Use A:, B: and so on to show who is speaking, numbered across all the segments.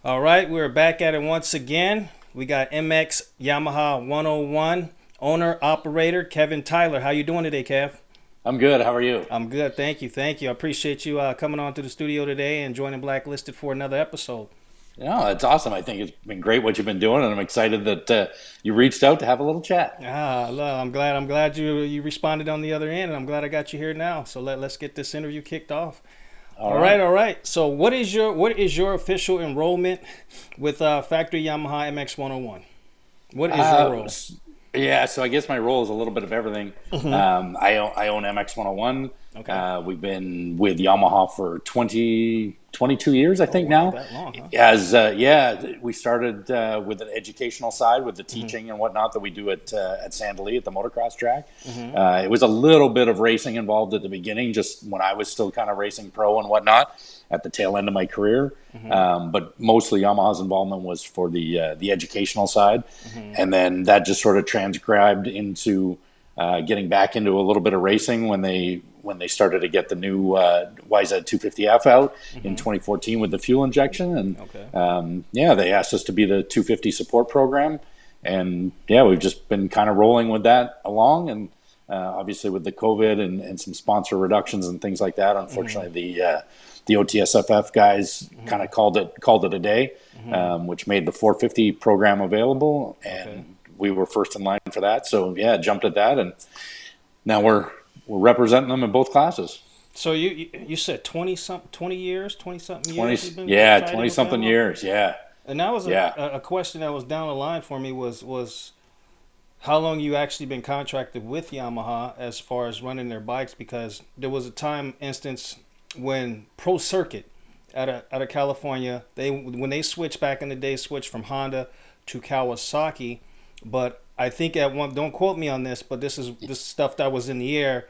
A: All right, we're back at it once again. We got MX Yamaha 101 owner operator Kevin Tyler. How you doing today, Kev?
B: I'm good. How are you?
A: I'm good, thank you, thank you. I appreciate you coming on to the studio today and joining Blacklisted for another episode.
B: Yeah, it's awesome. I think it's been great what you've been doing, and I'm excited that you reached out to have a little chat.
A: I'm glad you responded on the other end, and I'm glad I got you here now. So let's get this interview kicked off.
B: All right.
A: All right. So what is your official enrollment with Factory Yamaha MX101? What is your
B: Uh,
A: role?
B: s- yeah, so I guess my role is a little bit of everything.
A: Mm-hmm.
B: I own MX101.
A: Okay.
B: We've been with Yamaha for 22 years, I
A: Oh
B: think
A: wow,
B: now.
A: that long, huh?
B: We started with an educational side with the
A: Mm-hmm.
B: teaching and whatnot that we do at Sandali at the motocross track.
A: Mm-hmm.
B: It was a little bit of racing involved at the beginning, just when I was still kind of racing pro and whatnot at the tail end of my career.
A: Mm-hmm.
B: But mostly Yamaha's involvement was for the educational side,
A: Mm-hmm.
B: and then that just sort of transcribed into getting back into a little bit of racing when they started to get the new YZ 250F out in
A: Mm-hmm.
B: 2014 with the fuel injection, and
A: Okay.
B: yeah, they asked us to be the 250 support program, and yeah, we've just been kind of rolling with that along, and obviously with the COVID and some sponsor reductions and things like that,
A: Mm-hmm.
B: unfortunately the OTSFF guys kind
A: Mm-hmm.
B: of called it a day,
A: Mm-hmm.
B: which made the 450 program available,
A: Okay.
B: and we were first in line for that. So yeah, jumped at that, and now we're representing them in both classes.
A: So you said 20 years, 20 something years you've been tied in
B: 20
A: with
B: something
A: Yamaha,
B: years. Yeah,
A: and that was a,
B: yeah.
A: a question that was down the line for me was how long you actually been contracted with Yamaha as far as running their bikes, because there was a time instance when Pro Circuit out of California, they when they switched back in the day, switched from Honda to Kawasaki. But I think at one, don't quote me on this, but this stuff that was in the air.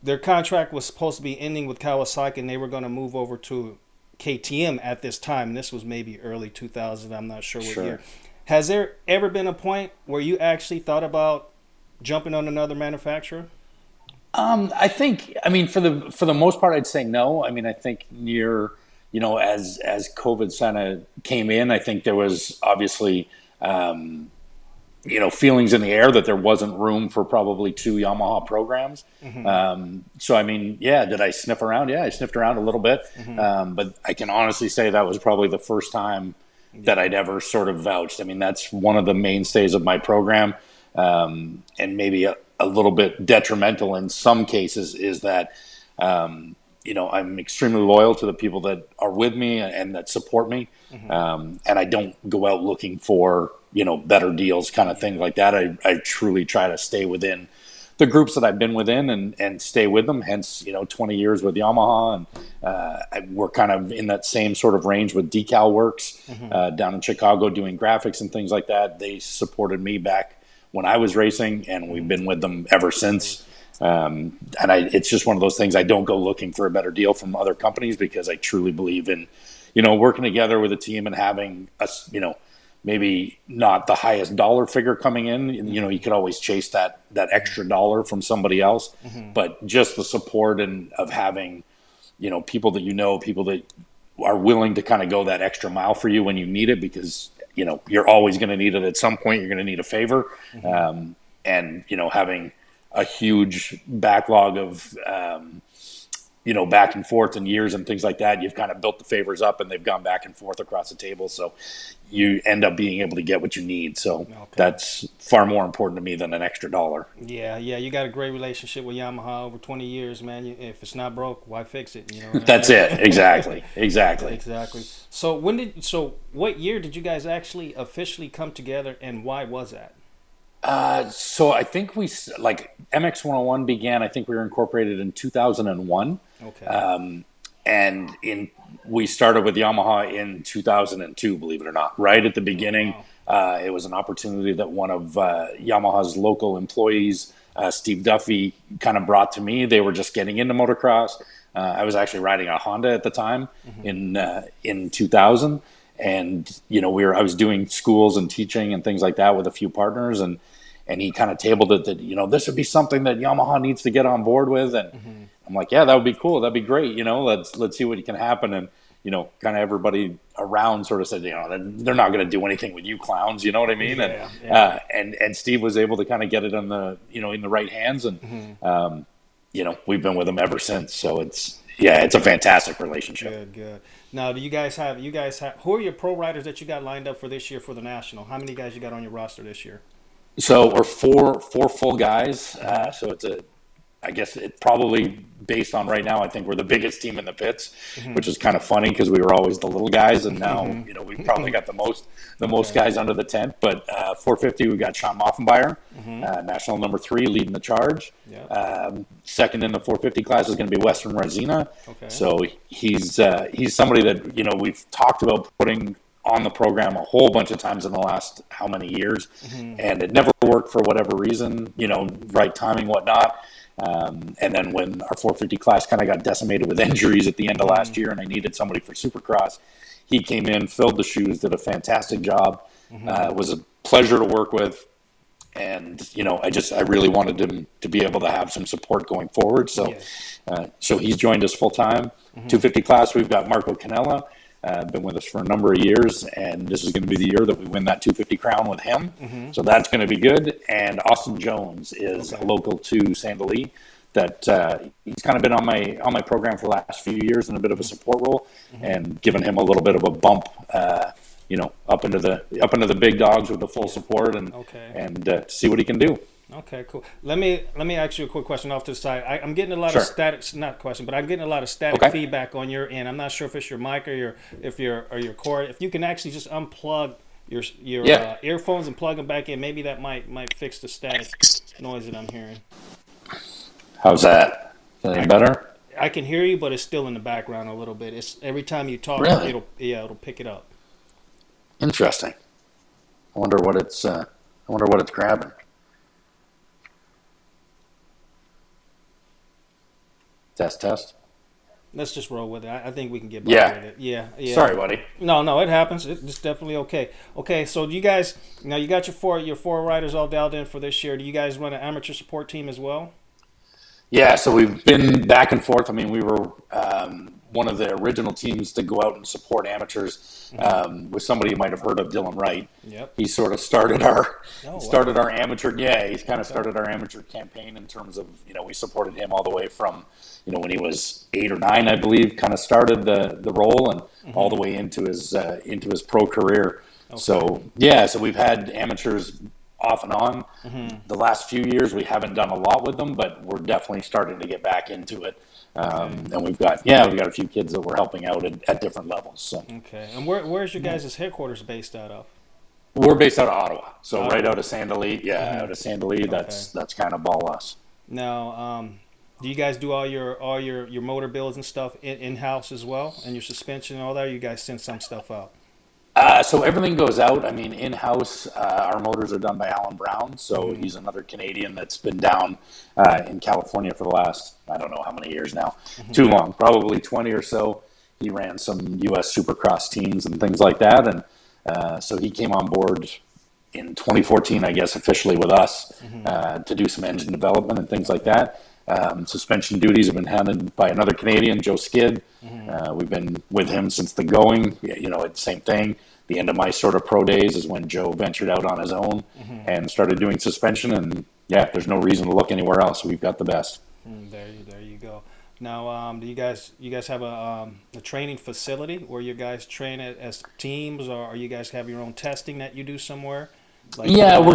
A: Their contract was supposed to be ending with Kawasaki, and they were going to move over to KTM at this time. This was maybe early 2000. I'm not sure what year.
B: Sure.
A: Has there ever been a point where you actually thought about jumping on another manufacturer?
B: I think, I mean, for the most part, I'd say no. I mean, I think as COVID kind of came in, I think there was obviously, feelings in the air that there wasn't room for probably two Yamaha programs.
A: Mm-hmm.
B: So, I mean, yeah, did I sniff around? Yeah, I sniffed around a little bit.
A: Mm-hmm.
B: But I can honestly say that was probably the first time that
A: Yeah.
B: I'd ever sort of vouched. I mean, that's one of the mainstays of my program, and maybe a little bit detrimental in some cases is that I'm extremely loyal to the people that are with me and that support me,
A: Mm-hmm.
B: and I don't go out looking for better deals, kind of thing
A: Yeah.
B: like that. I truly try to stay within the groups that I've been within and stay with them. Hence, 20 years with Yamaha, and we're kind of in that same sort of range with Decal Works
A: Mm-hmm.
B: down in Chicago doing graphics and things like that. They supported me back when I was racing, and we've
A: Mm-hmm.
B: been with them ever
A: Ever
B: since.
A: since.
B: It's just one of those things. I don't go looking for a better deal from other companies because I truly believe in, working together with a team and having us, maybe not the highest dollar figure coming in.
A: Mm-hmm.
B: You could always chase that extra dollar from somebody else,
A: Mm-hmm.
B: but just the support and of having, people that people that are willing to kind of go that extra mile for you when you need it, because you're always going to need it at some point. You're going to need a favor,
A: Mm-hmm.
B: and having a huge backlog of back and forth and years and things like that. You've kind of built the favors up, and they've gone back and forth across the table, so you end up being able to get what you need. So
A: Okay.
B: that's far more important to me than an extra dollar.
A: Yeah, yeah, you got a great relationship with Yamaha over 20 years, man. If it's not broke, why fix it? You know what I
B: That's
A: mean?
B: it. Exactly. Exactly.
A: Exactly. So what year did you guys actually officially come together, and why was that?
B: So I think like MX101 began. I think we were incorporated in 2001,
A: Okay.
B: and we started with Yamaha in 2002. Believe it or not, right at the
A: Oh
B: beginning,
A: wow.
B: it was an opportunity that one of Yamaha's local employees, Steve Duffy, kind of brought to me. They were just getting into motocross. I was actually riding a Honda at the time
A: Mm-hmm.
B: in 2000, and I was doing schools and teaching and things like that with a few partners, and he kind of tabled it that this would be something that Yamaha needs to get on board with, and
A: Mm-hmm.
B: I'm like, yeah, that would be cool, that'd be great, let's see what can happen. And kind of everybody around sort of said, they're not going to do anything with you clowns, you know what I mean?
A: Yeah, yeah.
B: And Steve was able to kind of get it in the right hands, and we've been with him ever since. So it's a fantastic relationship.
A: Good, good. Now, do you guys have who are your pro riders that you got lined up for this year for the national? How many guys you got on your roster this year?
B: So we're four full guys.
A: Mm-hmm.
B: So I guess it probably based on right now, I think we're the biggest team in the pits,
A: Mm-hmm.
B: which is kind of funny because we were always the little guys, and now we've probably
A: Mm-hmm.
B: got the most
A: Okay.
B: guys under the tent. But 450, we got Sean Moffenbauer,
A: Mm-hmm.
B: national number 3, leading the charge.
A: Yep.
B: Second in the 450 class is going to be Western Resina.
A: Okay.
B: So he's somebody that we've talked about putting on the program a whole bunch of times in the last how many years,
A: Mm-hmm.
B: and it never worked for whatever reason, right timing, whatnot. And then when our 450 class kind of got decimated with injuries at the end of last year, and I needed somebody for Supercross, he came in, filled the shoes, did a fantastic job. It was a pleasure to work with, and I really wanted him to be able to have some support going forward. So,
A: Yes.
B: so he's joined us full time.
A: Mm-hmm.
B: 250 class, we've got Marco Canella. Been with us for a number of years, and this is going to be the year that we win that 250 crown with him.
A: Mm-hmm.
B: So that's going to be good. And Austin Jones is
A: Okay.
B: a local to Sandali that he's kind of been on my program for the last few years in a bit of a support role, and given him a little bit of a bump, up into the big dogs with the full support, and
A: Okay.
B: see what he can do.
A: Okay, cool. Let me ask you a quick question off to the side. I'm getting a lot of
B: Sure.
A: static, not question, but I'm getting a lot of static
B: Okay.
A: feedback on your end. I'm not sure if it's your mic or your cord. If you can actually just unplug your
B: Yeah.
A: earphones and plug them back in, maybe that might fix the static noise that I'm hearing.
B: How's that? Any better?
A: I can hear you, but it's still in the background a little bit. It's every time you talk,
B: Really?
A: it'll pick it up.
B: Interesting. I wonder what it's grabbing. Test, test.
A: Let's just roll with it. I think we can get by
B: Yeah.
A: with it. Yeah, yeah.
B: Sorry, buddy.
A: No, it happens. It's definitely okay. Okay, so do you guys now you got your four riders all dialed in for this year. Do you guys run an amateur support team as well?
B: Yeah, so we've been back and forth. I mean, we were one of the original teams to go out and support amateurs with somebody you might have heard of, Dylan Wright.
A: Yep.
B: He sort of started our
A: Oh, wow.
B: started our amateur. Yeah, he's kind of started our amateur campaign in terms of we supported him all the way from when he was 8 or 9, I believe. Kind of started the role and all the way into his pro career.
A: Okay.
B: So yeah, so we've had amateurs off and on.
A: Mm-hmm.
B: The last few years, we haven't done a lot with them, but we're definitely starting to get back into it. And we've got a few kids that we're helping out at different levels. So
A: Okay. And where's your guys' headquarters based out of?
B: we're based out of Ottawa, so right
A: Ottawa.
B: out of Sandali. Yeah, out of Sandali. That's kind of all us.
A: Now, do you guys do all your motor builds and stuff in house as well, and your suspension and all that? Or you guys send some stuff out?
B: So everything goes out. I mean, in-house, our motors are done by Alan Brown. So he's another Canadian that's been down in California for the last, I don't know how many years now. Too long, probably 20 or so. He ran some U.S. Supercross teams and things like that. And so he came on board in 2014, I guess, officially with us to do some engine development and things like that. Suspension duties have been handled by another Canadian, Joe Skid. We've been with him since the going. It's the same thing. The end of my sort of pro days is when Joe ventured out on his own and started doing suspension. And yeah, there's no reason to look anywhere else. We've got the best.
A: There you go. Now, do you guys have a training facility where you guys train as teams, or you guys have your own testing that you do somewhere? Like
B: Yeah, we're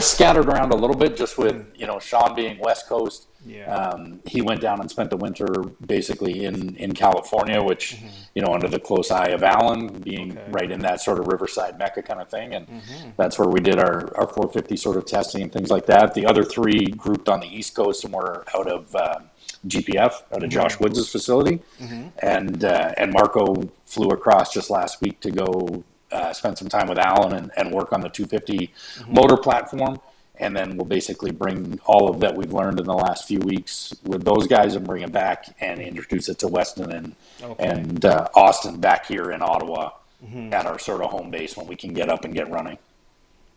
B: scattered around a little bit, just with Sean being West Coast.
A: Yeah.
B: He went down and spent the winter basically in California, which under the close eye of Alan, being right in that sort of Riverside Mecca kind of thing, and that's where we did our 450 sort of testing and things like that. The other three grouped on the East Coast and were out of GPF, out of Josh Woods' facility, and Marco flew across just last week to go spend some time with Alan and work on the 250 motor platform. And then we'll basically bring all of that we've learned in the last few weeks with those guys and bring it back and introduce it to Weston and Austin back here in Ottawa at our sort of home base when we can get up and get running.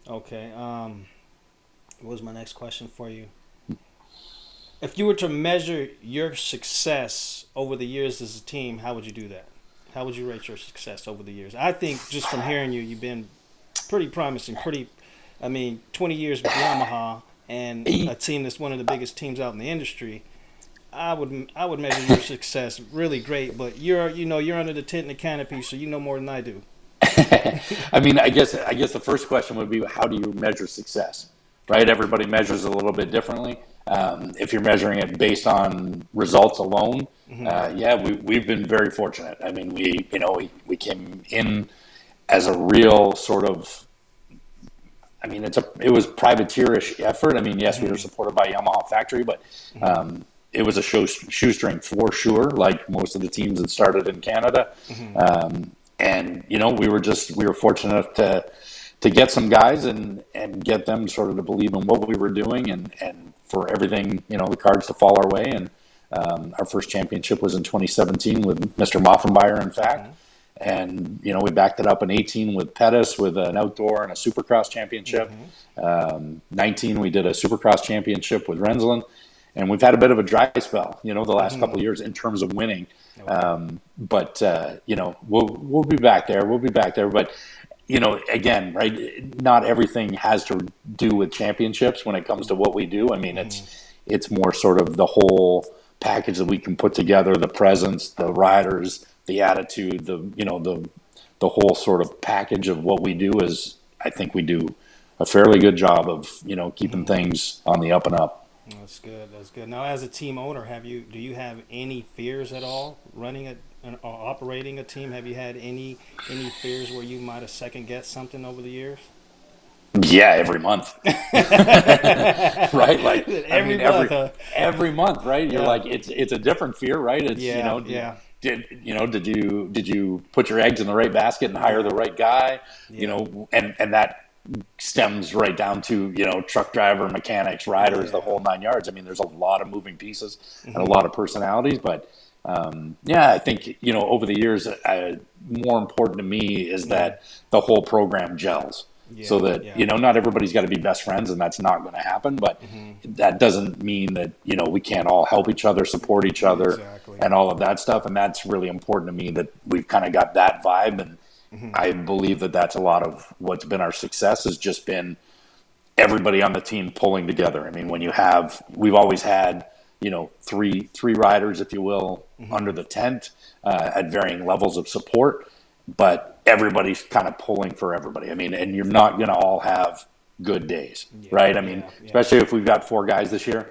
A: Okay. What was my next question for you? If you were to measure your success over the years as a team, how would you do that? How would you rate your success over the years? I think just from hearing you, you've been pretty promising. I mean, 20 years with Yamaha and a team that's one of the biggest teams out in the industry. I would measure your success really great, but you're under the tent and the canopy, so you know more than I do.
B: I mean, I guess the first question would be, how do you measure success, right? Everybody measures a little bit differently. If you're measuring it based on results alone, yeah, we've been very fortunate. I mean, we came in as a real sort of, I mean, it was privateerish effort. I mean, yes, we were supported by Yamaha factory, but it was a shoestring for sure, like most of the teams that started in Canada. And we were fortunate enough to get some guys and get them sort of to believe in what we were doing, and for everything, the cards to fall our way. And our first championship was in 2017 with Mr. Moffenbauer, in fact. And, we backed it up in 18 with Pettis with an outdoor and a supercross championship. 19, we did a supercross championship with Rensland. And we've had a bit of a dry spell, the last couple of years in terms of winning. But we'll be back there. We'll be back there. But, again, right, not everything has to do with championships when it comes to what we do. I mean, it's more sort of the whole package that we can put together, the presence, the riders, the attitude, the whole sort of package of what we do. Is, I think we do a fairly good job of, keeping things on the up and up.
A: That's good. That's good. Now, as a team owner, do you have any fears at all running or operating a team? Have you had any fears where you might have second guessed something over the years?
B: Yeah, every month. Right? Like every month, right? You're like, it's a different fear, right? It's did you put your eggs in the right basket and hire the right guy? And that stems right down to, truck driver, mechanics, riders, the whole 9 yards. I mean, there's a lot of moving pieces and a lot of personalities, but I think, over the years, more important to me is that the whole program gels. So that, not everybody's got to be best friends, and that's not going to happen. But that doesn't mean that, we can't all help each other, support each other, and all of that stuff. And that's really important to me, that we've kind of got that vibe. And I believe that that's a lot of what's been our success, has just been everybody on the team pulling together. I mean, we've always had, three riders, if you will, under the tent at varying levels of support. But everybody's kind of pulling for everybody. I mean, and you're not going to all have good days, right? I mean, especially if we've got 4 guys this year,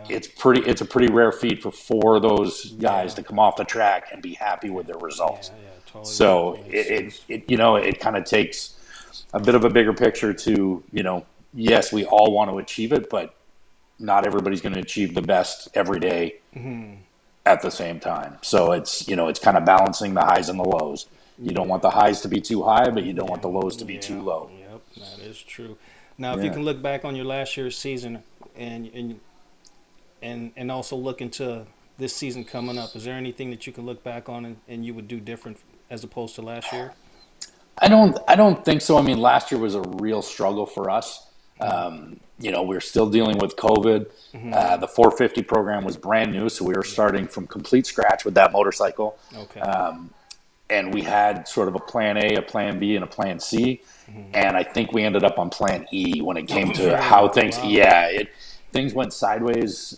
B: it's a pretty rare feat for 4 of those guys to come off the track and be happy with their results. Totally. So it kind of takes a bit of a bigger picture to, yes, we all want to achieve it, but not everybody's going to achieve the best every day at the same time. So it's kind of balancing the highs and the lows. You don't want the highs to be too high, but you don't want the lows to be too low.
A: Yep, that is true. Now, if you can look back on your last year's season and also look into this season coming up, is there anything that you can look back on and you would do different as opposed to last year?
B: I don't think so. I mean, last year was a real struggle for us. We're still dealing with COVID. The 450 program was brand new, so we were starting from complete scratch with that motorcycle. Okay. And we had sort of a plan A, a plan B, and a plan C. And I think we ended up on plan E when it came to how things, things went sideways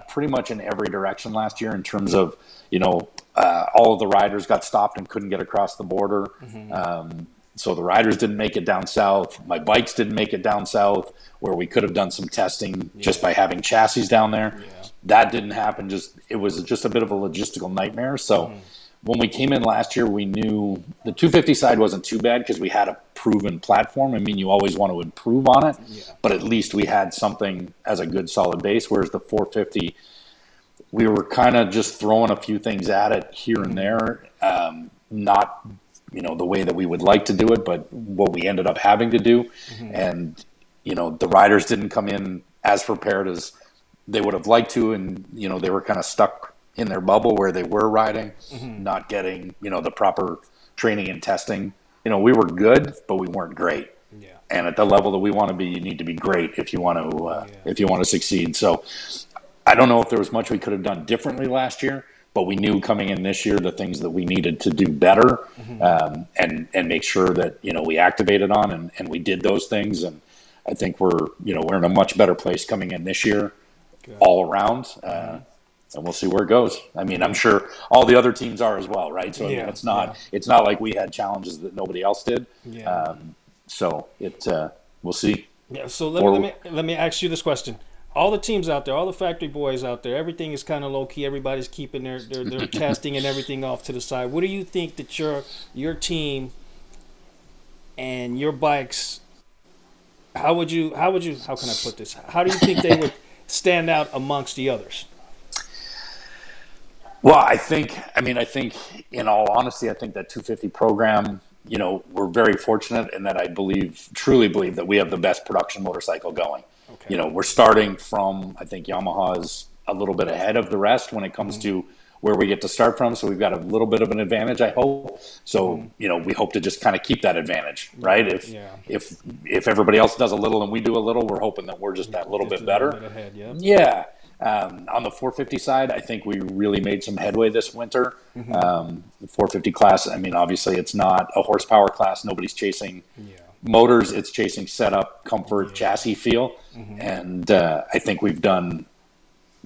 B: pretty much in every direction last year in terms of, all of the riders got stopped and couldn't get across the border. So the riders didn't make it down south. My bikes didn't make it down south, where we could have done some testing just by having chassis down there. That didn't happen. It was just a bit of a logistical nightmare. So when we came in last year, we knew the 250 side wasn't too bad because we had a proven platform. I mean, you always want to improve on it, but at least we had something as a good solid base, whereas the 450, we were kind of just throwing a few things at it here and there, not the way that we would like to do it, but what we ended up having to do. And, the riders didn't come in as prepared as they would have liked to, and, they were kind of stuck in their bubble where they were riding, not getting, the proper training and testing. We were good, but we weren't great. And at the level that we want to be, you need to be great if you want to succeed. So I don't know if there was much we could have done differently last year, but we knew coming in this year the things that we needed to do better, and make sure that, you know, we activated on, and we did those things. And I think we're in a much better place coming in this year, all around. And we'll see where it goes. I mean, I'm sure all the other teams are as well, right? So I mean, it's not like we had challenges that nobody else did. So we'll see.
A: Yeah. So let me ask you this question. All the teams out there, all the factory boys out there, everything is kind of low key. Everybody's keeping their testing and everything off to the side. What do you think that your team and your bikes? How can I put this? How do you think they would stand out amongst the others?
B: Well, I think in all honesty, I think that 250 program, you know, we're very fortunate in that truly believe that we have the best production motorcycle going. Okay. You know, we're starting from, I think Yamaha is a little bit ahead of the rest when it comes to where we get to start from. So we've got a little bit of an advantage, I hope. So, you know, we hope to just kind of keep that advantage, right? If everybody else does a little and we do a little, we're hoping that we're just that little bit better.
A: Ahead,
B: yeah. On the 450 side, I think we really made some headway this winter. The 450 class, I mean, obviously it's not a horsepower class. Nobody's chasing motors. It's chasing setup, comfort, chassis feel. And I think we've done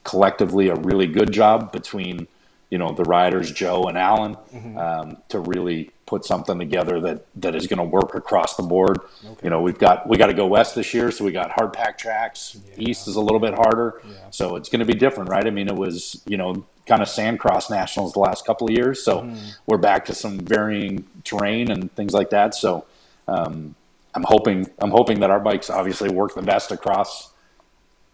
B: collectively a really good job between, you know, the riders, Joe and Alan, to really put something together that is going to work across the board. You know, we got to go west this year, so we got hard pack tracks. East is a little bit harder, so it's going to be different, right? I mean, it was, you know, kind of Sandcross Nationals the last couple of years, so we're back to some varying terrain and things like that. So I'm hoping that our bikes obviously work the best across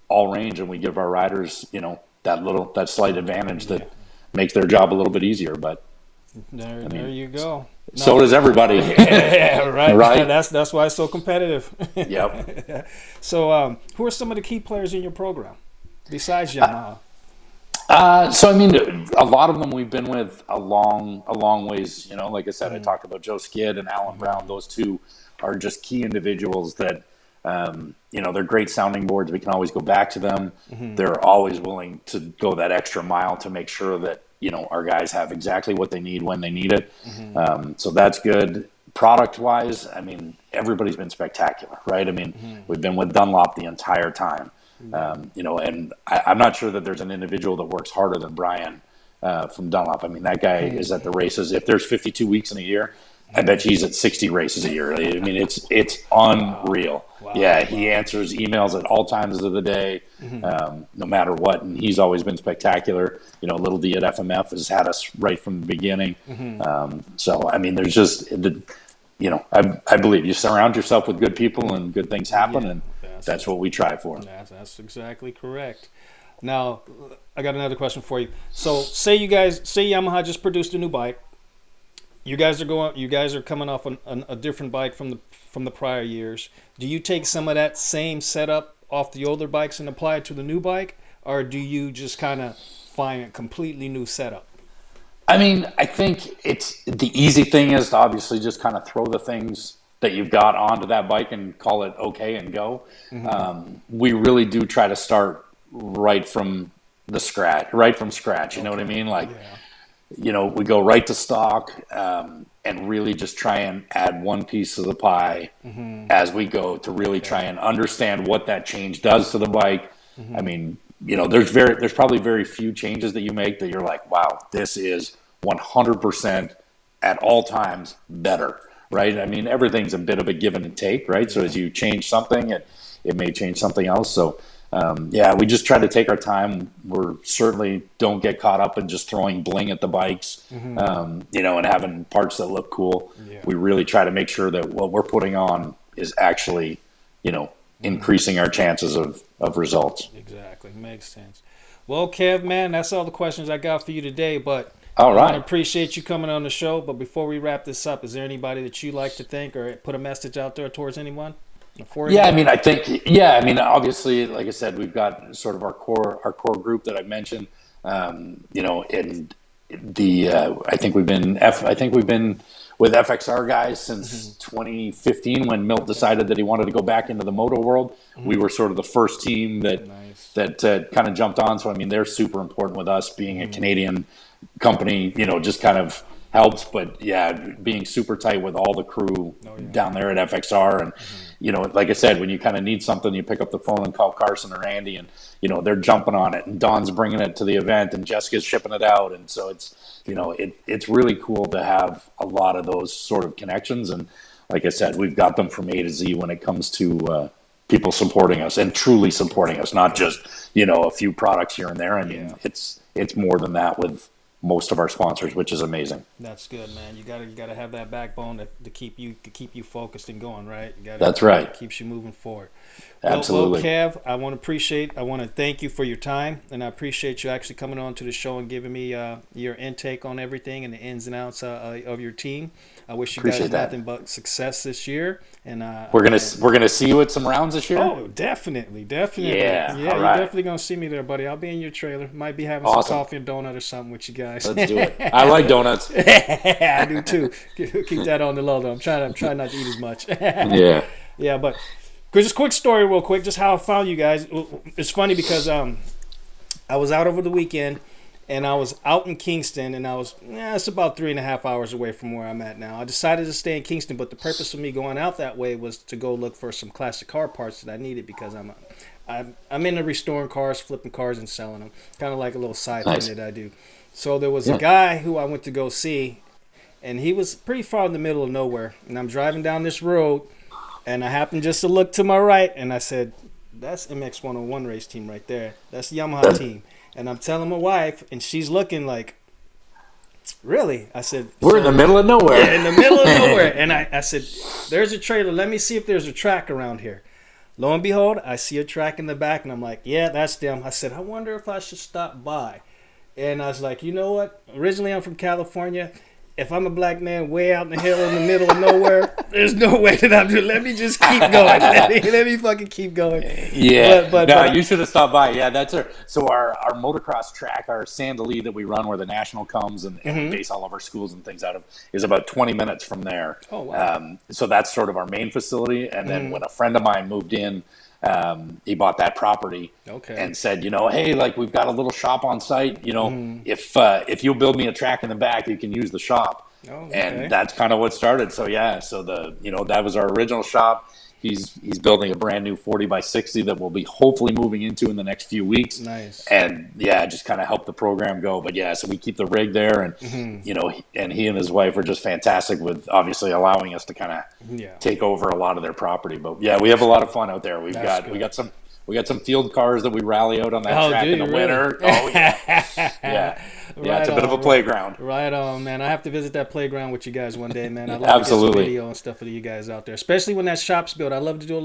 B: all range, and we give our riders, you know, that slight advantage that makes their job a little bit easier. But
A: there you go.
B: So does everybody.
A: Yeah, right.
B: Right.
A: That's why it's so competitive.
B: Yep.
A: So, who are some of the key players in your program besides Yamaha?
B: So I mean, a lot of them we've been with a long ways. You know, like I said, I talked about Joe Skid and Alan Brown. Those two are just key individuals that, you know, they're great sounding boards. We can always go back to them. They're always willing to go that extra mile to make sure that, you know, our guys have exactly what they need when they need it. So that's good. Product wise, I mean, everybody's been spectacular, right? I mean, we've been with Dunlop the entire time. You know, and I'm not sure that there's an individual that works harder than Brian from Dunlop. I mean, that guy is at the races. If there's 52 weeks in a year, I bet he's at 60 races a year. I mean, it's unreal. Wow. Yeah, he answers emails at all times of the day, no matter what, and he's always been spectacular. You know, Little D at FMF has had us right from the beginning. So, I mean, there's just, you know, I believe you surround yourself with good people and good things happen, and that's what we try for.
A: That's exactly correct. Now, I got another question for you. So, say Yamaha just produced a new bike. You guys are coming off a different bike from the prior years. Do you take some of that same setup off the older bikes and apply it to the new bike, or do you just kind of find a completely new setup?
B: I mean, I think it's the easy thing is to obviously just kind of throw the things that you've got onto that bike and call it okay and go. We really do try to start right from scratch. You know what I mean? Like, you know, we go right to stock, and really just try and add one piece of the pie as we go to really try and understand what that change does to the bike. I mean, you know, there's probably very few changes that you make that you're like, wow, this is 100% at all times better, right? I mean, everything's a bit of a give and take, right? So as you change something, it may change something else. So we just try to take our time. We're certainly don't get caught up in just throwing bling at the bikes, you know, and having parts that look cool. We really try to make sure that what we're putting on is actually, you know, increasing our chances of results.
A: Exactly. Makes sense. Well, Kev, man, that's all the questions I got for you today, but
B: all right.
A: I appreciate you coming on the show. But before we wrap this up, is there anybody that you like to thank or put a message out there towards anyone?
B: I mean, obviously, like I said, we've got sort of our core group that I mentioned, you know, and I think we've been with FXR guys since 2015 when Milt decided that he wanted to go back into the moto world. We were sort of the first team that kind of jumped on. So, I mean, they're super important with us being a Canadian company, just kind of helps. But yeah, being super tight with all the crew down there at FXR, and like I said, when you kind of need something, you pick up the phone and call Carson or Andy, and they're jumping on it, and Don's bringing it to the event, and Jessica's shipping it out, and so it's it's really cool to have a lot of those sort of connections. And like I said, we've got them from A to Z when it comes to people supporting us and truly supporting us, not just a few products here and there. I mean, it's more than that with most of our sponsors, which is amazing.
A: That's good, man. You gotta have that backbone to keep you focused and going, right?
B: That's right.
A: It keeps you moving forward.
B: Absolutely.
A: Well, Kev, I want to thank you for your time, and I appreciate you actually coming on to the show and giving me your intake on everything and the ins and outs of your team. I wish you guys nothing but success this year, and
B: we're gonna see you at some rounds this year.
A: Oh, definitely.
B: Yeah,
A: yeah.
B: All
A: You're
B: right.
A: definitely gonna see me there, buddy. I'll be in your trailer. Might be having
B: Awesome.
A: some coffee and donut or something with you guys.
B: Let's do it. I like donuts.
A: I do too. Keep that on the low though. I'm trying not to eat as much.
B: Yeah.
A: Yeah, but just quick story, real quick. Just how I found you guys. It's funny because I was out over the weekend. And I was out in Kingston, and I was, it's about 3.5 hours away from where I'm at now. I decided to stay in Kingston, but the purpose of me going out that way was to go look for some classic car parts that I needed because I'm into restoring cars, flipping cars, and selling them. Kind of like a little side thing that I do. So there was a guy who I went to go see, and he was pretty far in the middle of nowhere. And I'm driving down this road, and I happened just to look to my right, and I said, that's MX101 race team right there. That's the Yamaha team. And I'm telling my wife, and she's looking like, really? I said,
B: we're in the middle of nowhere.
A: Yeah, in the middle of nowhere. And I said, there's a trailer. Let me see if there's a track around here. Lo and behold, I see a track in the back, and I'm like, yeah, that's them. I said, I wonder if I should stop by. And I was like, you know what? Originally, I'm from California. If I'm a black man way out in the hill in the middle of nowhere, there's no way that I'm doing. Let me just keep going. Let me fucking keep going.
B: Yeah. But you should have stopped by. Yeah, that's our. So our motocross track, our Sandalee that we run, where the national comes and we base all of our schools and things out of, is about 20 minutes from there.
A: Oh wow.
B: So that's sort of our main facility. And then when a friend of mine moved in, he bought that property and said, hey, like we've got a little shop on site, if you'll build me a track in the back, you can use the shop. And that's kind of what started. So that was our original shop. He's building a brand new 40x60 that we'll be hopefully moving into in the next few weeks.
A: Nice.
B: And just kind of help the program go. But so we keep the rig there, and and he and his wife are just fantastic with obviously allowing us to kind of take over a lot of their property. But we have a lot of fun out there. We got some field cars that we rally out on that track in the winter. Oh yeah. Yeah, it's a bit of a playground.
A: Right on, man. I have to visit that playground with you guys one day, man. I'd love
B: Absolutely.
A: to get some video and stuff of you guys out there, especially when that shop's built. I love to do a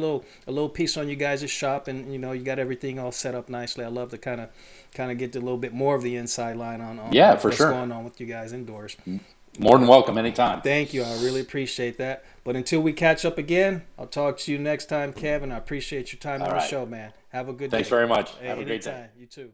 A: little piece on you guys' shop, and you got everything all set up nicely. I love to kind of get a little bit more of the inside line on what's going on with you guys indoors.
B: More than welcome anytime.
A: Thank you. I really appreciate that. But until we catch up again, I'll talk to you next time, Kevin. I appreciate your time on the show, man. Have a good day.
B: Thanks very much.
A: Hey,
B: have a great day.
A: You too.